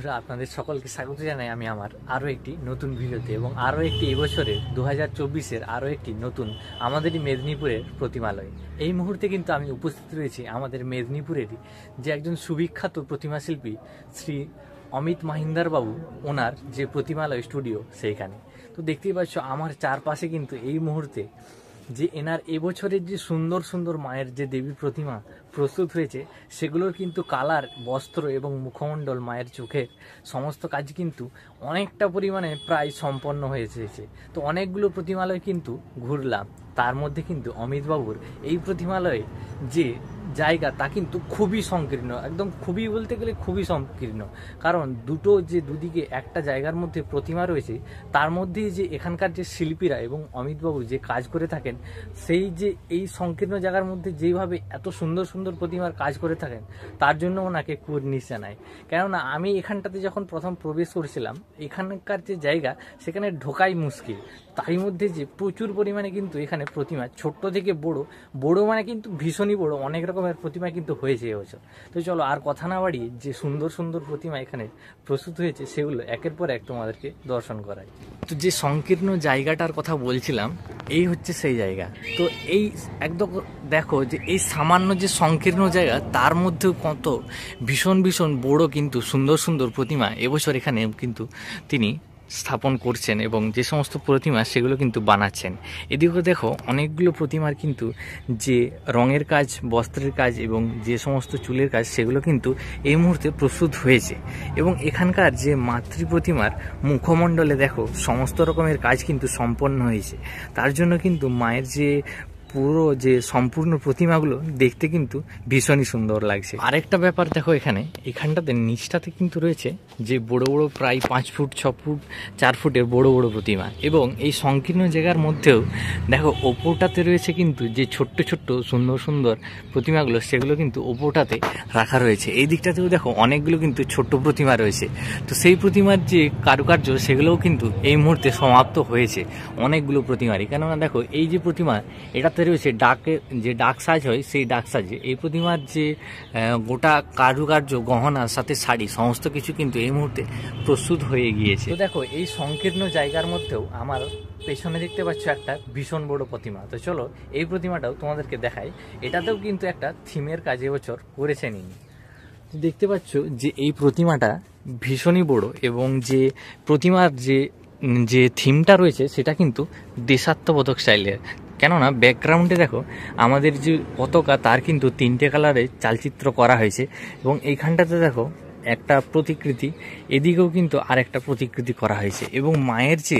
বন্ধুরা, আপনাদের সকলকে স্বাগত জানাই আমি আমার আরও একটি নতুন ভিডিওতে এবং আরও একটি এবছরের 2024-এর আরও একটি নতুন আমাদেরই মেদিনীপুরের প্রতিমালয়। এই মুহূর্তে কিন্তু আমি উপস্থিত রয়েছি আমাদের মেদিনীপুরেরই যে একজন সুবিখ্যাত প্রতিমা শিল্পী শ্রী অমিত মাহিন্দার বাবু, ওনার যে প্রতিমালয় স্টুডিও সেইখানে। তো দেখতেই পাচ্ছ আমার চারপাশে কিন্তু এই মুহূর্তে যে এনার এবছরের যে সুন্দর সুন্দর মায়ের যে দেবী প্রতিমা প্রস্তুত হয়েছে সেগুলোর কিন্তু কালার, বস্ত্র এবং মুখমণ্ডল, মায়ের চোখের সমস্ত কাজ কিন্তু অনেকটা পরিমাণে প্রায় সম্পন্ন হয়ে এসেছে। তো অনেকগুলো প্রতিমালয় কিন্তু ঘুরলাম, তার মধ্যে কিন্তু অমিতবাবুর এই প্রতিমালয়ে যে জায়গা তা কিন্তু খুবই সংকীর্ণ, একদম খুবই বলতে গেলে খুবই সংকীর্ণ। কারণ দুদিকে একটা জায়গার মধ্যে প্রতিমা রয়েছে, তার মধ্যে যে এখানকার যে শিল্পীরা এবং অমিতবাবু যে কাজ করে থাকেন, সেই যে এই সংকীর্ণ জায়গার মধ্যে যেইভাবে এত সুন্দর সুন্দর প্রতিমার কাজ করে থাকেন, তার জন্য ওনাকে কুর্নিশ জানাই। কেননা আমি এখানটাতে যখন প্রথম প্রবেশ করেছিলাম, এখানকার যে জায়গা সেখানে ঢোকাই মুশকিল, তারই মধ্যে যে প্রচুর পরিমাণে কিন্তু এখানে প্রতিমা, ছোট্ট থেকে বড় মানে কিন্তু ভীষণই বড়, অনেক রকমের প্রতিমা কিন্তু হয়েছে এবছর। তো চলো আর কথা না বাড়িয়ে যে সুন্দর সুন্দর প্রতিমা এখানে প্রস্তুত হয়েছে সেগুলো একের পর এক তোমাদেরকে দর্শন করাই। তো যে সংকীর্ণ জায়গাটার কথা বলছিলাম, এই হচ্ছে সেই জায়গা। তো এই একদম দেখো যে এই সামান্য যে সংকীর্ণ জায়গা, তার মধ্যেও কত ভীষণ ভীষণ বড় কিন্তু সুন্দর সুন্দর প্রতিমা এবছর এখানে কিন্তু তিনি স্থাপন করছেন এবং যে সমস্ত প্রতিমা সেগুলো কিন্তু বানাচ্ছেন। এদিকে দেখো অনেকগুলো প্রতিমার কিন্তু যে রঙের কাজ, বস্ত্রের কাজ এবং যে সমস্ত চুলের কাজ সেগুলো কিন্তু এই মুহূর্তে প্রস্তুত হয়েছে। এবং এখানকার যে মাতৃ প্রতিমার মুখমণ্ডলে দেখো সমস্ত রকমের কাজ কিন্তু সম্পন্ন হয়েছে। তার জন্য কিন্তু মায়ের যে পুরো যে সম্পূর্ণ প্রতিমাগুলো দেখতে কিন্তু ভীষণই সুন্দর লাগছে। আরেকটা ব্যাপার দেখো, এখানটাতে নিচটাতে কিন্তু রয়েছে যে বড় বড় প্রায় 5 ফুট 6 ফুট 4 ফুটের বড় বড় প্রতিমা। এবং এই সংকীর্ণ জায়গার মধ্যেও দেখো ওপরটাতে রয়েছে কিন্তু যে ছোট্ট ছোট্ট সুন্দর সুন্দর প্রতিমাগুলো, সেগুলো কিন্তু ওপরটাতে রাখা রয়েছে। এই দিকটাতেও দেখো অনেকগুলো কিন্তু ছোট্ট প্রতিমা রয়েছে। তো সেই প্রতিমার যে কারুকার্য সেগুলোও কিন্তু এই মুহূর্তে সমাপ্ত হয়েছে অনেকগুলো প্রতিমারই। কেননা দেখো এই যে প্রতিমা, এটাতে রয়েছে যে ডাক সাজ হয়, সেই ডাক সাজে এই প্রতিমার যে গোটা কারুকার্য, গহনার সাথে শাড়ি, সমস্ত কিছু কিন্তু এই মুহূর্তে প্রস্তুত হয়ে গিয়েছে। তো দেখো এই সংকীর্ণ জায়গার মধ্যেও আমার পেছনে দেখতে পাচ্ছ একটা ভীষণ বড় প্রতিমা। তো চলো এই প্রতিমাটাও তোমাদেরকে দেখাই। এটাতেও কিন্তু একটা থিমের কাজ এবছর করেছেন ইনি। দেখতে পাচ্ছ যে এই প্রতিমাটা ভীষণই বড় এবং যে প্রতিমার যে থিমটা রয়েছে সেটা কিন্তু দেশাত্মবোধক স্টাইলের। কেননা ব্যাকগ্রাউন্ডে দেখো আমাদের যে পতাকা, তার কিন্তু 3টে কালারে চালচিত্র করা হয়েছে। এবং এইখানটাতে দেখো একটা প্রতিকৃতি, এদিকেও কিন্তু আরেকটা প্রতিকৃতি করা হয়েছে। এবং মায়ের যে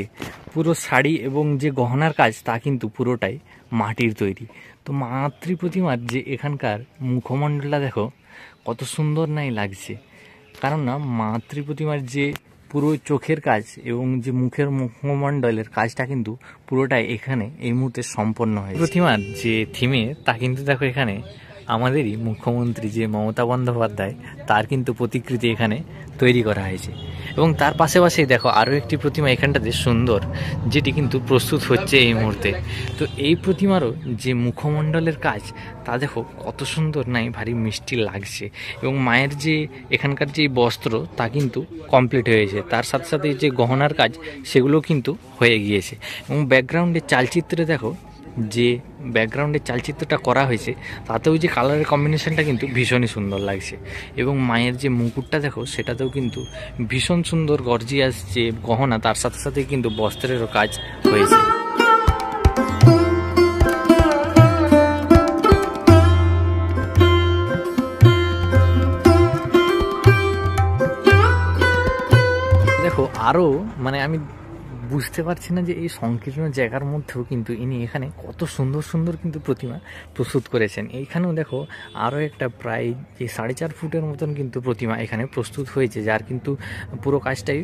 পুরো শাড়ি এবং যে গহনার কাজ, তা কিন্তু পুরোটাই মাটির তৈরি। তো মাতৃ প্রতিমার যে এখানকার মুখমণ্ডলটা দেখো কত সুন্দর নাই লাগছে। কারণ না মাতৃ প্রতিমার যে পুরো চোখের কাজ এবং যে মুখের মুখমণ্ডলের কাজটা কিন্তু পুরোটাই এখানে এই মুহূর্তে সম্পন্ন হয়েছে। প্রতিমার যে থিমে, তা কিন্তু দেখো এখানে আমাদেরই মুখ্যমন্ত্রী যে মমতা বন্দ্যোপাধ্যায়, তার কিন্তু প্রতিকৃতি এখানে তৈরি করা হয়েছে। এবং তার পাশে দেখো আরও একটি প্রতিমা এখানটাতে সুন্দর, যেটি কিন্তু প্রস্তুত হচ্ছে এই মুহূর্তে। তো এই প্রতিমারও যে মুখমণ্ডলের কাজ, তা দেখো কত সুন্দর নাই, ভারী মিষ্টি লাগছে। এবং মায়ের যে এখানকার যে বস্ত্র, তা কিন্তু কমপ্লিট হয়েছে। তার সাথে সাথে যে গহনার কাজ সেগুলো কিন্তু হয়ে গিয়েছে। এবং ব্যাকগ্রাউন্ডে চালচিত্রে দেখো যে ব্যাকগ্রাউন্ডে চালচিত্রটা করা হয়েছে, তাতেও যে কালারের কম্বিনেশনটা কিন্তু ভীষণই সুন্দর লাগছে। এবং মায়ের যে মুকুটটা দেখো, সেটাতেও কিন্তু ভীষণ সুন্দর গর্জিয়াস যে গহনা, তার সাথে সাথে কিন্তু বস্ত্রেরও কাজ হয়েছে। দেখো আরও আমি বুঝতে পারছি না যে এই সংকীর্ণ জায়গার মধ্যেও কিন্তু ইনি এখানে কত সুন্দর সুন্দর কিন্তু প্রতিমা প্রস্তুত করেছেন। এইখানেও দেখো আরও একটা প্রায় যে 4.5 ফুটের মতন কিন্তু প্রতিমা এখানে প্রস্তুত হয়েছে, যার কিন্তু পুরো কাজটাই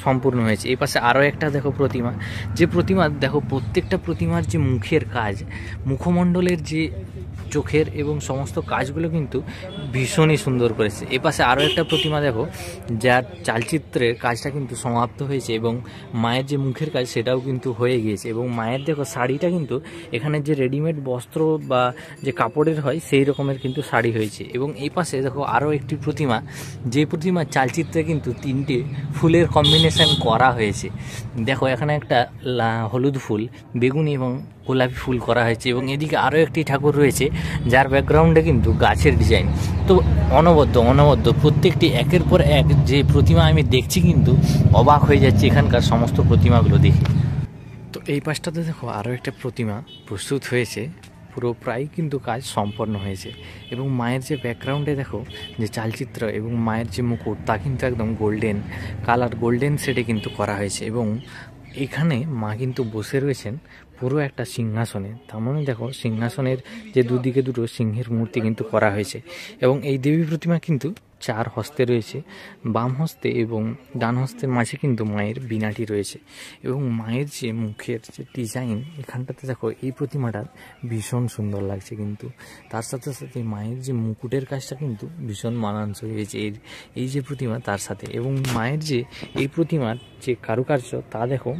সম্পূর্ণ হয়েছে। এই পাশে আরও একটা দেখো প্রতিমা, যে প্রতিমা দেখো প্রত্যেকটা প্রতিমার যে মুখের কাজ, মুখমণ্ডলের যে চোখের এবং সমস্ত কাজগুলো কিন্তু ভীষণই সুন্দর করেছে। এ পাশে আরও একটা প্রতিমা দেখো, যার চালচিত্রের কাজটা কিন্তু সমাপ্ত হয়েছে এবং মায়ের যে মুখের কাজ সেটাও কিন্তু হয়ে গিয়েছে। এবং মায়ের দেখো শাড়িটা কিন্তু এখানে যে রেডিমেড বস্ত্র বা যে কাপড়ের হয় সেই রকমের কিন্তু শাড়ি হয়েছে। এবং এই পাশে দেখো আরও একটি প্রতিমা, যে প্রতিমার চালচিত্রে কিন্তু 3টে ফুলের কম্বিনেশন করা হয়েছে। দেখো এখানে একটা হলুদ ফুল, বেগুনি এবং গোলাপি ফুল করা হয়েছে। এবং এদিকে আরও একটি ঠাকুর রয়েছে যার ব্যাকগ্রাউন্ডে কিন্তু গাছের ডিজাইন। তো অনবদ্য প্রত্যেকটি একের পর এক যে প্রতিমা আমি দেখছি কিন্তু অবাক হয়ে যাচ্ছে এখানকার সমস্ত প্রতিমাগুলো দেখে। তো এই পাশটাতে দেখো আরও একটা প্রতিমা প্রস্তুত হয়েছে, পুরো প্রায় কিন্তু কাজ সম্পন্ন হয়েছে। এবং মায়ের যে ব্যাকগ্রাউন্ডে দেখো যে চালচিত্র এবং মায়ের যে মুকুট তা কিন্তু একদম গোল্ডেন কালার, গোল্ডেন শেডে কিন্তু করা হয়েছে। এবং এখানে মা কিন্তু বসে রয়েছেন পুরো একটা সিংহাসনে। তার মানে দেখো সিংহাসনের যে দুদিকে দুটো সিংহের মূর্তি কিন্তু করা হয়েছে। এবং এই দেবী প্রতিমা কিন্তু 4 হস্তে রয়েছে, বাম হস্তে এবং ডান হস্তের মাঝে কিন্তু মায়ের বীণাটি রয়েছে। এবং মায়ের যে মুখের যে ডিজাইন এখানটাতে দেখো, এই প্রতিমাটা ভীষণ সুন্দর লাগছে। কিন্তু তার সাথে সাথে মায়ের যে মুকুটের কাজটা কিন্তু ভীষণ মানানসই হয়েছে এই যে প্রতিমা তার সাথে। এবং মায়ের যে এই প্রতিমার যে কারুকার্য তা দেখো,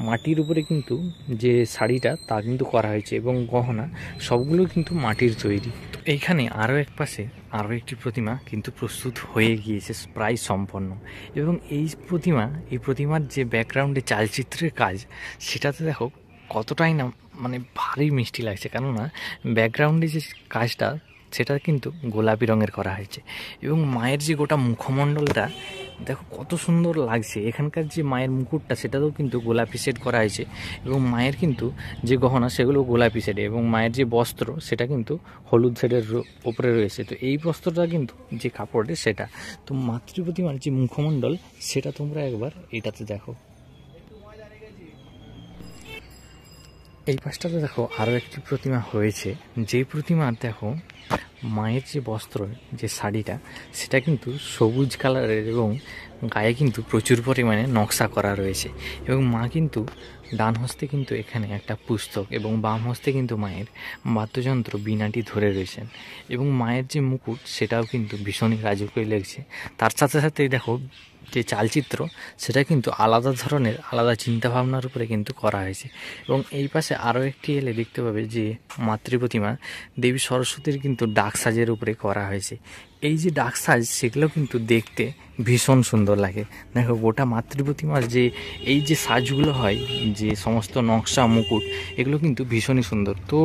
মাটির উপরে কিন্তু যে শাড়িটা তা কিন্তু করা হয়েছে এবং গহনা সবগুলো কিন্তু মাটির তৈরি। তো এইখানে আরও এক পাশে আরও একটি প্রতিমা কিন্তু প্রস্তুত হয়ে গিয়েছে, প্রায় সম্পন্ন। এবং এই প্রতিমার যে ব্যাকগ্রাউন্ডে চালচিত্রের কাজ সেটাতে দেখো কতটাই না মানে ভারী মিষ্টি লাগছে। কেননা ব্যাকগ্রাউন্ডে যে কাজটা সেটা কিন্তু গোলাপি রঙের করা হয়েছে। এবং মায়ের যে গোটা মুখমণ্ডলটা দেখো কত সুন্দর লাগছে। এখানকার যে মায়ের মুকুটটা সেটাতেও কিন্তু গোলাপি শেড করা হয়েছে। এবং মায়ের কিন্তু যে গহনা সেগুলো গোলাপি শেডে, এবং মায়ের যে বস্ত্র সেটা কিন্তু হলুদ শেডের ওপরে রয়েছে। তো এই বস্ত্রটা কিন্তু যে কাপড়ের সেটা, তো মাতৃপ্রতিমার যে মুখমণ্ডল সেটা তোমরা একবার এটাতে দেখো। এই পাশটাতে দেখো আরও একটি প্রতিমা হয়েছে, যে প্রতিমার দেখো মায়ের যে বস্ত্র, যে শাড়িটা সেটা কিন্তু সবুজ কালারের এবং গায়ে কিন্তু প্রচুর পরিমাণে নকশা করা রয়েছে। এবং মা কিন্তু ডান হস্তে কিন্তু এখানে একটা পুস্তক এবং বাম হস্তে কিন্তু মায়ের বাদ্যযন্ত্র বীণাটি ধরে রয়েছেন। এবং মায়ের যে মুকুট সেটাও কিন্তু ভীষণই রাজকীয় লাগছে। তার সাথে সাথে দেখো যে চালচিত্র সেটা কিন্তু আলাদা ধরনের, আলাদা চিন্তাভাবনার উপরে কিন্তু করা হয়েছে। এবং এই পাশে আরও একটি এলে দেখতে পাবে যে মাতৃপ্রতিমা দেবী সরস্বতীর কিন্তু ডাক সাজের উপরে করা হয়েছে। এই যে ডাক সাজ সেগুলো কিন্তু দেখতে ভীষণ সুন্দর লাগে। দেখো গোটা মাতৃপ্রতিমার যে এই যে সাজগুলো হয়, যে সমস্ত নকশা মুকুট, এগুলো কিন্তু ভীষণই সুন্দর। তো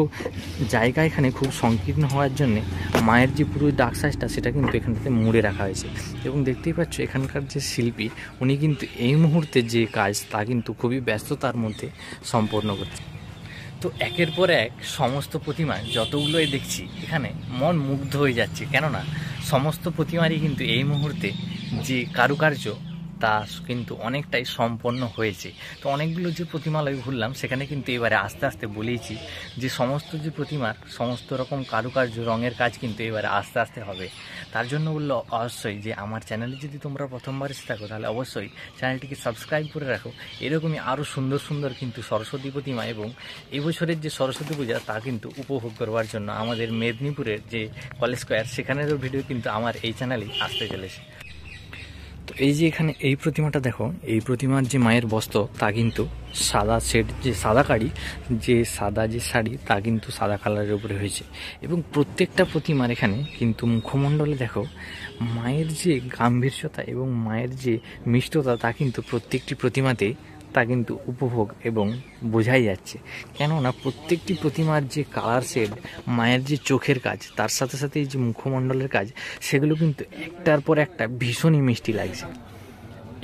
জায়গা এখানে খুব সংকীর্ণ হওয়ার জন্যে মায়ের যে পুরো ডাক সাজটা সেটা কিন্তু এখানটাতে মুড়ে রাখা হয়েছে। এবং দেখতেই পাচ্ছ এখানকার যে শিল্পী উনি কিন্তু এই মুহূর্তে যে কাজ তা কিন্তু খুবই ব্যস্ততার মধ্যে সম্পন্ন করছে। তো একের পর এক সমস্ত প্রতিমা যতগুলোই দেখছি এখানে মন মুগ্ধ হয়ে যাচ্ছে। কেননা সমস্ত প্রতিমারই কিন্তু এই মুহূর্তে যে কারুকার্য তা কিন্তু অনেকটাই সম্পন্ন হয়েছে। তো অনেকগুলো যে প্রতিমালয় ঘুরলাম সেখানে কিন্তু এবারে আস্তে আস্তে বলেইছি যে সমস্ত যে প্রতিমার সমস্ত রকম কারুকার্য রঙের কাজ কিন্তু এবারে আস্তে আস্তে হবে। তার জন্য বললো অবশ্যই যে আমার চ্যানেলে যদি তোমরা প্রথমবার এসে থাকো তাহলে অবশ্যই চ্যানেলটিকে সাবস্ক্রাইব করে রাখো। এরকমই আরও সুন্দর সুন্দর কিন্তু সরস্বতী প্রতিমা এবং এবছরের যে সরস্বতী পূজা তা কিন্তু উপভোগ করবার জন্য আমাদের মেদিনীপুরের যে কলেজ স্কোয়ার সেখানেরও ভিডিও কিন্তু আমার এই চ্যানেলেই আসতে চলেছে। তো এই যে এখানে এই প্রতিমাটা দেখো, এই প্রতিমার যে মায়ের বস্ত্র তা কিন্তু সাদা শেড, যে সাদা কাড়ি, যে সাদা যে শাড়ি তা কিন্তু সাদা কালারের উপরে হয়েছে। এবং প্রত্যেকটা প্রতিমার এখানে কিন্তু মুখমণ্ডলে দেখো মায়ের যে গাম্ভীর্যতা এবং মায়ের যে মিষ্টতা তা কিন্তু প্রত্যেকটি প্রতিমাতে তা কিন্তু উপভোগ এবং বোঝাই যাচ্ছে। কেননা প্রত্যেকটি প্রতিমার যে কালার শেড, মায়ের যে চোখের কাজ, তার সাথে সাথে এই যে মুখমণ্ডলের কাজ, সেগুলো কিন্তু একটার পর একটা ভীষণই মিষ্টি লাগছে।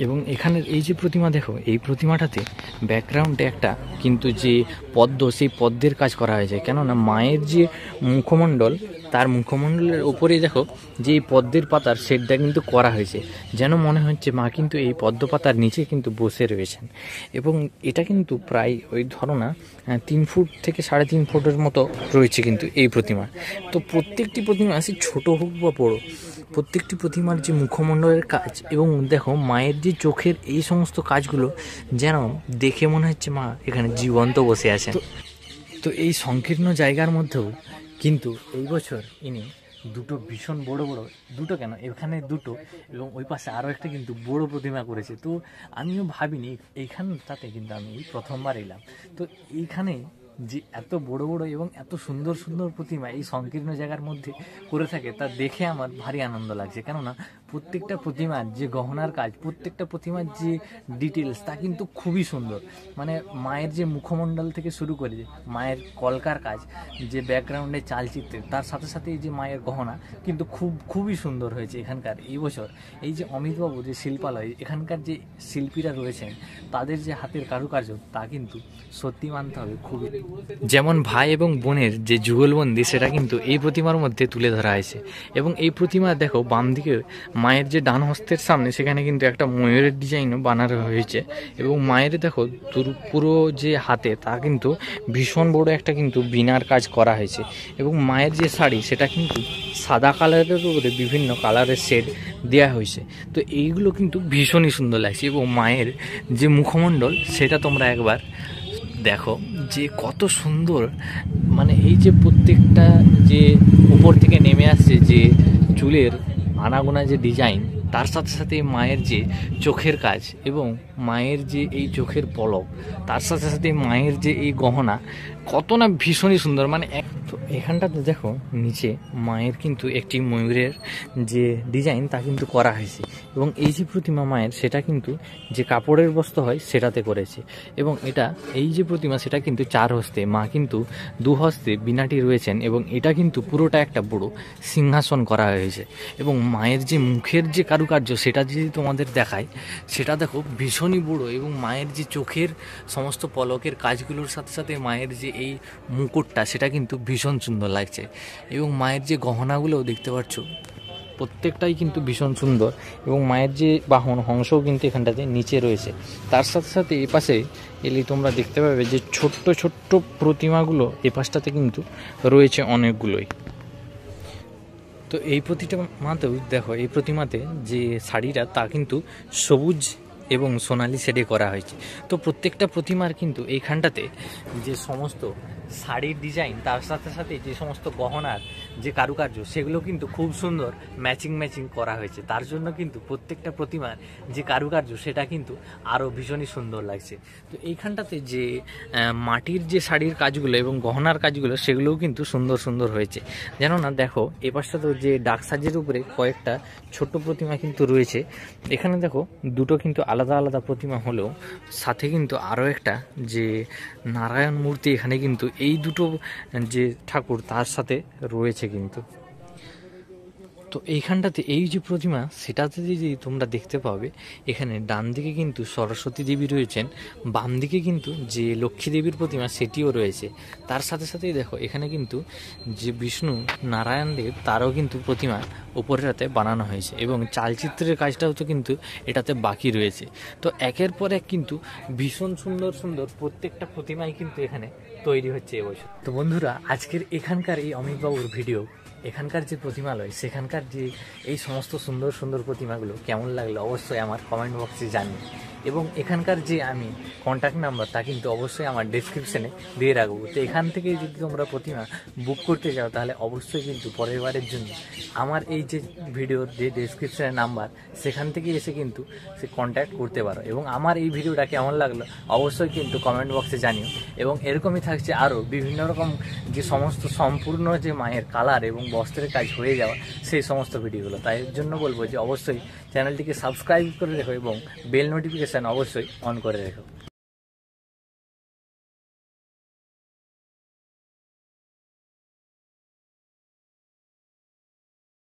এবং এখানের এই যে প্রতিমা দেখো, এই প্রতিমাটাতে ব্যাকগ্রাউন্ডে একটা কিন্তু যে পদ্ম, সেই পদ্মের কাজ করা হয়েছে। কেননা মায়ের যে মুখমণ্ডল, তার মুখমণ্ডলের ওপরে দেখো যে এই পদ্মের পাতার শেডটা কিন্তু করা হয়েছে, যেন মনে হচ্ছে মা কিন্তু এই পদ্ম পাতার নিচে কিন্তু বসে রয়েছেন। এবং এটা কিন্তু প্রায় ওই ধরো না 3 ফুট থেকে 3.5 ফুটের মতো রয়েছে কিন্তু এই প্রতিমা। তো প্রত্যেকটি প্রতিমা সে ছোটো হোক বা বড়ো, প্রত্যেকটি প্রতিমার যে মুখমণ্ডলের কাজ এবং দেখো মায়ের যে যে চোখের এই সমস্ত কাজগুলো যেন দেখে মনে হচ্ছে মা এখানে জীবন্ত বসে আছেন। তো এই সংকীর্ণ জায়গার মধ্যেও কিন্তু এই বছর ইনি দুটো ভীষণ বড় বড়, দুটো কেন এখানে দুটো এবং ওই পাশে আরও একটা কিন্তু বড় প্রতিমা করেছে। তো আমিও ভাবিনি এইখানটাতে, কিন্তু আমি এই প্রথমবার এলাম। তো এইখানে যে এত বড় বড় এবং এত সুন্দর সুন্দর প্রতিমা এই সংকীর্ণ জায়গার মধ্যে করে থাকে তা দেখে আমার ভারী আনন্দ লাগছে। কেননা প্রত্যেকটা প্রতিমার যে গহনার কাজ, প্রত্যেকটা প্রতিমার যে ডিটেলস তা কিন্তু খুবই সুন্দর। মানে মায়ের যে মুখমণ্ডল থেকে শুরু করে মায়ের কলকার কাজ, যে ব্যাকগ্রাউন্ডে চালচিত্রে, তার সাথে সাথে এই যে মায়ের গহনা কিন্তু খুবই সুন্দর হয়েছে এখানকার এই বছর। এই যে অমিতবাবু যে শিল্পালয়, এখানকার যে শিল্পীরা রয়েছেন তাদের যে হাতের কারুকার্য তা কিন্তু সত্যি মানতে হবে খুবই। যেমন ভাই এবং বোনের যে যুগলবন্দি সেটা কিন্তু এই প্রতিমার মধ্যে তুলে ধরা হয়েছে। এবং এই প্রতিমা দেখো বাম দিকে মায়ের যে ডান হস্তের সামনে সেখানে কিন্তু একটা ময়ূরের ডিজাইনও বানানো হয়েছে। এবং মায়ের দেখো পুরো যে হাতে তা কিন্তু ভীষণ বড় একটা কিন্তু বিনার কাজ করা হয়েছে। এবং মায়ের যে শাড়ি সেটা কিন্তু সাদা কালারের উপরে বিভিন্ন কালারের শেড দেওয়া হয়েছে। তো এইগুলো কিন্তু ভীষণই সুন্দর লাগছে। এবং মায়ের যে মুখমণ্ডল সেটা তোমরা একবার দেখো যে কত সুন্দর, মানে এই যে প্রত্যেকটা যে উপর থেকে নেমে আসছে যে চুলের আনাগোনা যে ডিজাইন, তার সাথে সাথে মায়ের যে চোখের কাজ এবং মায়ের যে এই চোখের পলক, তার সাথে সাথে মায়ের যে এই গহনা, কত না ভীষণই সুন্দর। মানে তো এখানটাতে দেখো নিচে মায়ের কিন্তু একটি ময়ূরের যে ডিজাইন তা কিন্তু করা হয়েছে। এবং এই যে প্রতিমা মায়ের সেটা কিন্তু যে কাপড়ের বস্ত্র হয় সেটাতে করেছে। এবং এটা এই যে প্রতিমা সেটা কিন্তু চার হস্তে, মা কিন্তু দু হস্তে বিনাটি রয়েছেন। এবং এটা কিন্তু পুরোটা একটা বড় সিংহাসন করা হয়েছে। এবং মায়ের যে মুখের যে কারুকার্য সেটা যদি তোমাদের দেখায়, সেটা দেখো ভীষণই বড়। এবং মায়ের যে চোখের সমস্ত পলকের কাজগুলোর সাথে সাথে মায়ের যে এই মুকুটটা সেটা কিন্তু ভীষণ সুন্দর লাগছে। এবং মায়ের যে গহনাগুলোও দেখতে পাচ্ছ প্রত্যেকটাই কিন্তু ভীষণ সুন্দর। এবং মায়ের যে বাহন হংসও কিন্তু এখানটাতে নিচে রয়েছে। তার সাথে সাথে এ পাশে এলে তোমরা দেখতে পাবে যে ছোট্ট ছোট্ট প্রতিমাগুলো এ পাশটাতে কিন্তু রয়েছে অনেকগুলোই। তো এই প্রতিমাতেও দেখো, এই প্রতিমাতে যে শাড়িটা তা কিন্তু সবুজ এবং সোনালি শেডে করা হয়েছে। তো প্রত্যেকটা প্রতিমার কিন্তু এইখানটাতে যে সমস্ত শাড়ির ডিজাইন, তার সাথে সাথে যে সমস্ত গহনার যে কারুকার্য সেগুলো কিন্তু খুব সুন্দর ম্যাচিং করা হয়েছে। তার জন্য কিন্তু প্রত্যেকটা প্রতিমার যে কারুকার্য সেটা কিন্তু আরও ভীষণই সুন্দর লাগছে। তো এইখানটাতে যে মাটির যে শাড়ির কাজগুলো এবং গহনার কাজগুলো সেগুলোও কিন্তু সুন্দর হয়েছে। যেন না দেখো এ পাশটাতেও যে ডাক সাজের উপরে কয়েকটা ছোট্ট প্রতিমা কিন্তু রয়েছে। এখানে দেখো দুটো কিন্তু আলাদা আলাদা প্রতিমা হলেও সাথে কিন্তু আরও একটা যে নারায়ণ মূর্তি এখানে কিন্তু এই দুটো যে ঠাকুর তার সাথে রয়েছে কিন্তু। তো এইখানটাতে এই যে প্রতিমা সেটাতে যদি তোমরা দেখতে পাবে, এখানে ডান দিকে কিন্তু সরস্বতী দেবী রয়েছেন, বাম দিকে কিন্তু যে লক্ষ্মী দেবীর প্রতিমা সেটিও রয়েছে। তার সাথে সাথেই দেখো এখানে কিন্তু যে বিষ্ণু নারায়ণ দেব তারও কিন্তু প্রতিমা উপরেটাতে বানানো হয়েছে। এবং চালচিত্রের কাজটাও তো কিন্তু এটাতে বাকি রয়েছে। তো একের পর এক কিন্তু ভীষণ সুন্দর প্রত্যেকটা প্রতিমাই কিন্তু এখানে তৈরি হচ্ছে এবছর। তো বন্ধুরা, আজকের এখানকার এই অমিতবাবুর ভিডিও, এখানকার যে প্রতিমালয় সেখানকার যে এই সমস্ত সুন্দর প্রতিমাগুলো কেমন লাগলো অবশ্যই আমার কমেন্ট বক্সে জানিয়ে। এবং এখানকার যে আমি কন্ট্যাক্ট নাম্বার তা কিন্তু অবশ্যই আমার ডেসক্রিপশনে দিয়ে রাখবো। তো এখান থেকে যদি তোমরা প্রতিমা বুক করতে চাও তাহলে অবশ্যই কিন্তু পরের বারের জন্য আমার এই যে ভিডিওর যে ডেসক্রিপশনের নাম্বার সেখান থেকে এসে কিন্তু সে কন্ট্যাক্ট করতে পারো। এবং আমার এই ভিডিওটা কেমন লাগলো অবশ্যই কিন্তু কমেন্ট বক্সে জানিও। এবং এরকমই থাকছে আরও বিভিন্ন রকম যে সমস্ত সম্পূর্ণ যে মায়ের কালার এবং বস্ত্রের কাজ হয়ে যাওয়া সেই সমস্ত ভিডিওগুলো। তাই এর জন্য বলবো যে অবশ্যই চ্যানেলটিকে সাবস্ক্রাইব করে রেখো এবং বেল নোটিফিকেশান অবশ্যই অন করে রেখো।